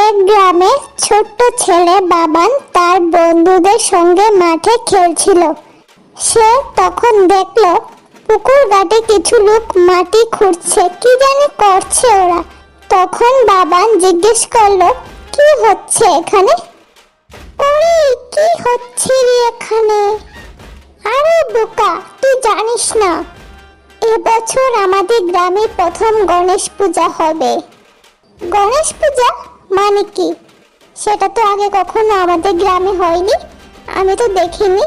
এক গ্রামে ছোট্ট ছেলে বাবান তার বন্ধুদের সঙ্গে মাঠে খেলছিল। সে তখন দেখলো পুকুর ঘাটে কিছু লোক মাটি খুঁড়ছে, কি জানি করছে ওরা। তখন বাবান জিজ্ঞেস করলো, কি হচ্ছে এখানে? ওরে, কি হচ্ছে রে এখানে? আরে বোকা, তুই জানিস না, এবছর আমাদের গ্রামে প্রথম গণেশ পূজা হবে। গণেশ পূজা মানে কি? সেটা তো আগে কখনো আমাদের গ্রামে হয়নি, আমি তো দেখিনি।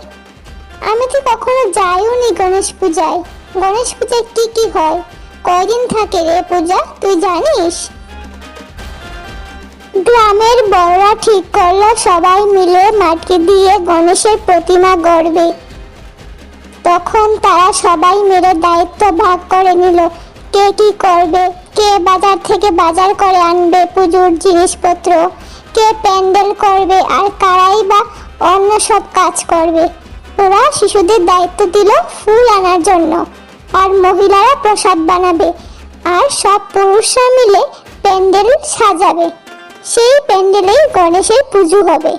আমি তো কখনো যাইও নি গণেশ পূজায়। গণেশ পূজায় কি কি হয়, কয়দিন থাকে রে পূজা, তুই জানিস? গ্রামের বড়রা ঠিক করলো সবাই মিলে মাটি দিয়ে গণেশের প্রতিমা গড়বে। তখন তারা সবাই মিলে দায়িত্ব ভাগ করে নিল, কে কি করবে। কে বাজার থেকে বাজার করে আনবে পুজোর জিনিসপত্র, কে প্যান্ডেল করবে, আর কারাই বা অন্য সব কাজ করবে। ওরা শিশুদের দায়িত্ব দিল ফুল আনার জন্য, আর মহিলারা প্রসাদ বানাবে, আর সব পুরুষরা মিলে প্যান্ডেল সাজাবে। সেই প্যান্ডেলেই গণেশের পুজো হবে।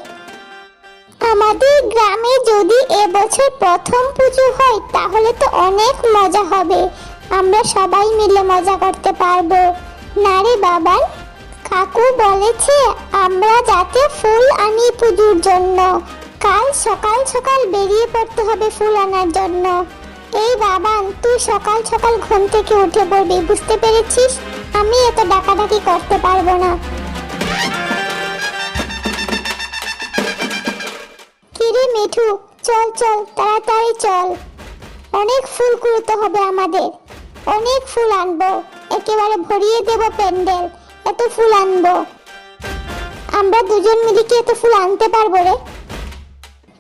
আমাদের গ্রামে যদি এবছর প্রথম পুজো হয় তাহলে তো অনেক মজা হবে, আমরা সবাই মিলে মজা করতে পারবো। না রে বাবান, কাকু বলেছে আমরা যাতে ফুল আনি পুজোর জন্য। কাল সকাল সকাল বেরিয়ে পড়তে হবে ফুল আনার জন্য। এই বাবান, তুই সকাল সকাল ঘুম থেকে উঠে পড়বি, বুঝতে পেরেছিস? আমি এত ডাকাডাকি করতে পারবো না। কিরে মিঠু, চল চল, তাড়াতাড়ি চল। অনেক ফুল কুড়োতে হবে আমাদের, অনেক ফুল আনবো, একেবারে ভরিয়ে দেব প্যান্ডেল। এত ফুল আনবো, আমরা দুজন মিলে কি এত ফুল আনতে পারবো রে?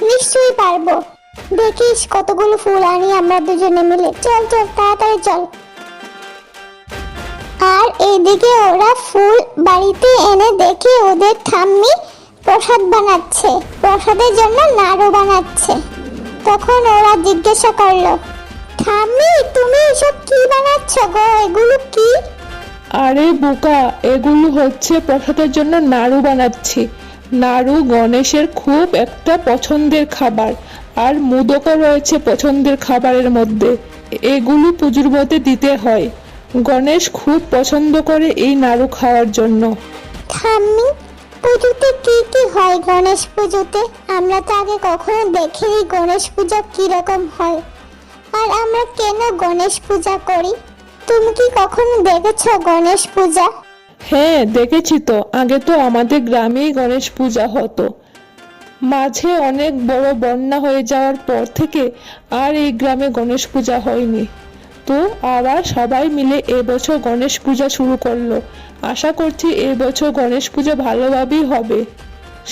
নিশ্চয়ই পারবো, দেখিস কতগুলো ফুল আনি আমরা দুজনে মিলে। চল চল, তাড়াতাড়ি চল। আর এইদিকে ওরা ফুল বাড়িতে এনে দেখে ওদের ঠাম্মি প্রসাদ বানাচ্ছে, প্রসাদের জন্য নাড়ু বানাচ্ছে। তখন ওরা জিজ্ঞাসা করলো, ঠাম্মি তুমি এসব কি বানাচ্ছ গো, এগুলো কি? আরে বোকা, এগুলো হচ্ছে প্রসাদের জন্য নাড়ু বানাচ্ছি। নাড়ু গণেশের খুব একটা পছন্দের খাবার, আর মোদকও রয়েছে পছন্দের খাবারের মধ্যে। এগুলো পুজোর মধ্যে দিতে হয়, গণেশ খুব পছন্দ করে এই নাড়ু খাওয়ার জন্য। ঠাম্মি, পুজোতে কি কি হয় গণেশ পুজোতে? আমরা তো আগে কখনো দেখিনি গণেশ পূজা কিরকম হয়, আর আমরা কেন গণেশ পূজা করি? তুমি কি কখনো দেখেছো গণেশ পূজা? হ্যাঁ দেখেছি তো, আগে তো আমাদের গ্রামেই গণেশ পূজা হতো। মাঝে অনেক বড় বন্যা হয়ে যাওয়ার পর থেকে আর এই গ্রামে গণেশ পূজা হয়নি। তো আবার সবাই মিলে এবছর গণেশ পূজা শুরু করলো। আশা করছি এবছর গণেশ পূজা ভালোভাবেই হবে,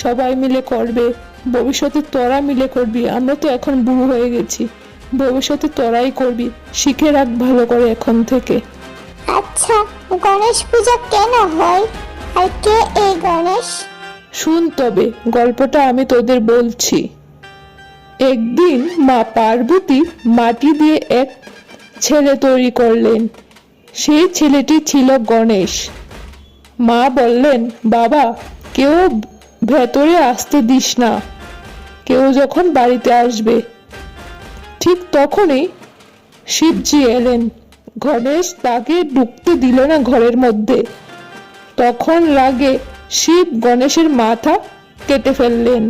সবাই মিলে করবে। ভবিষ্যতে তোরা মিলে করবি, আমরা তো এখন বুড়ো হয়ে গেছি, ভবিষ্যতে তোরাই করবি, শিখে রাখ ভালো করে এখন থেকে। আচ্ছা, গণেশ পূজা কেন হয়, আর কে এই গণেশ? শুন তবে, গল্পটা আমি তোদের বলছি। একদিন মা পার্বতী মাটি দিয়ে এক ছেলে তৈরি করলেন। সেই ছেলেটি ছিল গণেশ। মা বললেন, বাবা, কেউ ভেতরে আসতে দিস না, কেউ যখন বাড়িতে আসবে। ঠিক তখনই শিবজি এলেন। গণেশ তাকে ঢুকতে দিল না ঘরের মধ্যে। তখন রাগে শিব গণেশের মাথা কেটে ফেললেন।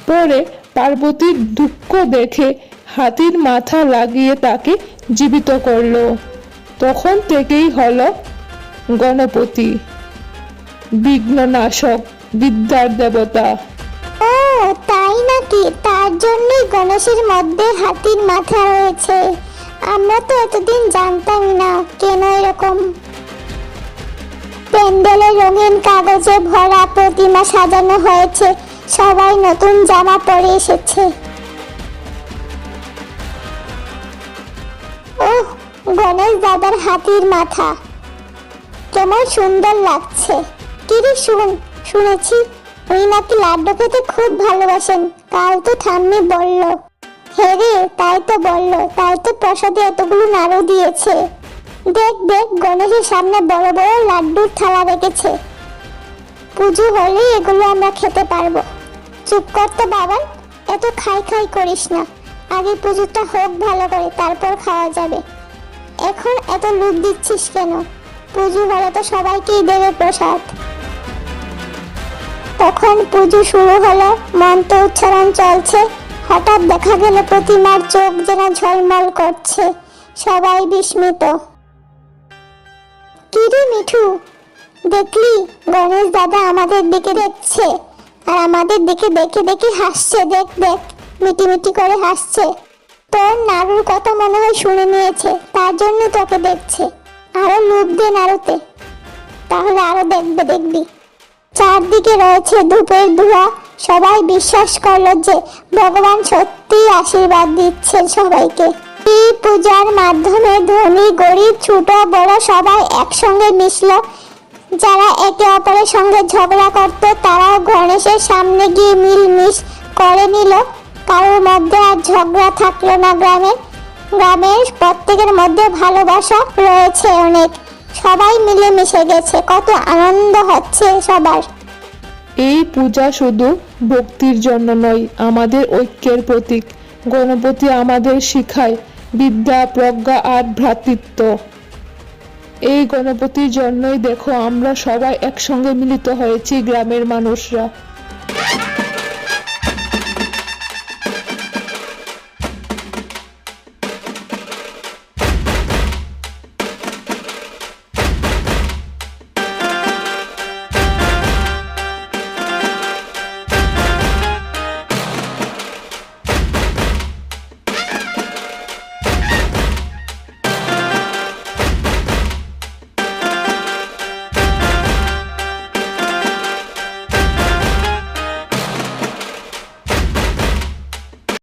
পরে পার্বতীর দুঃখ দেখে হাতির মাথা লাগিয়ে তাকে জীবিত করলো। তখন থেকেই হলো গণপতি, বিঘ্ননাশক, বিদ্যার দেবতা। ও তাই নাকি? তার জন্যই গণেশের মধ্যে হাতির মাথা রয়েছে। আমরা তো এতদিন জানতাম না কেন এরকম। প্যান্ডেলে রঙিন কাগজে ভরা প্রতিমা সাজানো হয়েছে, সবাই নতুন জামা পরে এসেছে। ওহ, গণেশ দাদার হাতির মাথা কেমন সুন্দর লাগছে। কিরে শুন, শুনেছি উনি নাকি লাড্ডু খেতে খুব ভালোবাসেন, কাল তো ঠাম্মি বলল। হ্যাঁ রে, তাই তো বললো, তাই তো প্রসাদে এতগুলো নাড়ু দিয়েছে। দেখ দেখ, গণেশের সামনে বড় বড় লাড্ডুর থালা রেখেছে। পুজো হলেই এগুলো আমরা খেতে পারবো। চুপ কর তো বাবান, এত খাই খাই করিস না। আগে পুজোটা হোক ভালো করে, তারপর খাওয়া যাবে। এখন এত লুট দিচ্ছিস কেন? পুজো হলে তো সবাইকেই দেবে প্রসাদ। তখন পুজো শুরু হলো, মন্ত্র উচ্চারণ চলছে। হঠাৎ দেখা গেল প্রতিমার চোখ যেন ঝলমল করছে। সবাই বিস্মিত। কি রে মিঠু, দেখলি গণেশ দাদা আমাদের দিকে দেখছে, আর আমাদের দিকে দেখে দেখে হাসছে। দেখ দেখ, মিটি মিটি করে হাসছে। তোর নাড়ুর কথা মনে হয় শুনে নিয়েছে, তার জন্য তোকে দেখছে। আরো লুপ দে নাড়ুতে, তাহলে আরো দেখবে, দেখবি। চারদিকে রয়েছে ধূপের ধোঁয়া। সবাই বিশ্বাস করলো যে ভগবান সত্যিই আশীর্বাদ দিচ্ছেন সবাইকে। এই পূজার মাধ্যমে ধনী গরিব ছোট বড় সবাই একসঙ্গে মিশলো। যারা একে অপরের সঙ্গে ঝগড়া করত তারাও গণেশের সামনে গিয়ে মিলমিশ করে নিল। কারোর মধ্যে আর ঝগড়া থাকলো না। গ্রামের প্রত্যেকের মধ্যে ভালোবাসা রয়েছে অনেক। সবাই মিলে মিশে গেছে, কত আনন্দ হচ্ছে সবার। এই পূজা শুধু ভক্তির জন্য নয়, আমাদের ঐক্যের প্রতীক। গণপতি আমাদের শিখায় বিদ্যা, প্রজ্ঞা আর ভ্রাতৃত্ব। এই গণপতির জন্যই দেখো আমরা সবাই একসঙ্গে মিলিত হয়েছি, গ্রামের মানুষরা।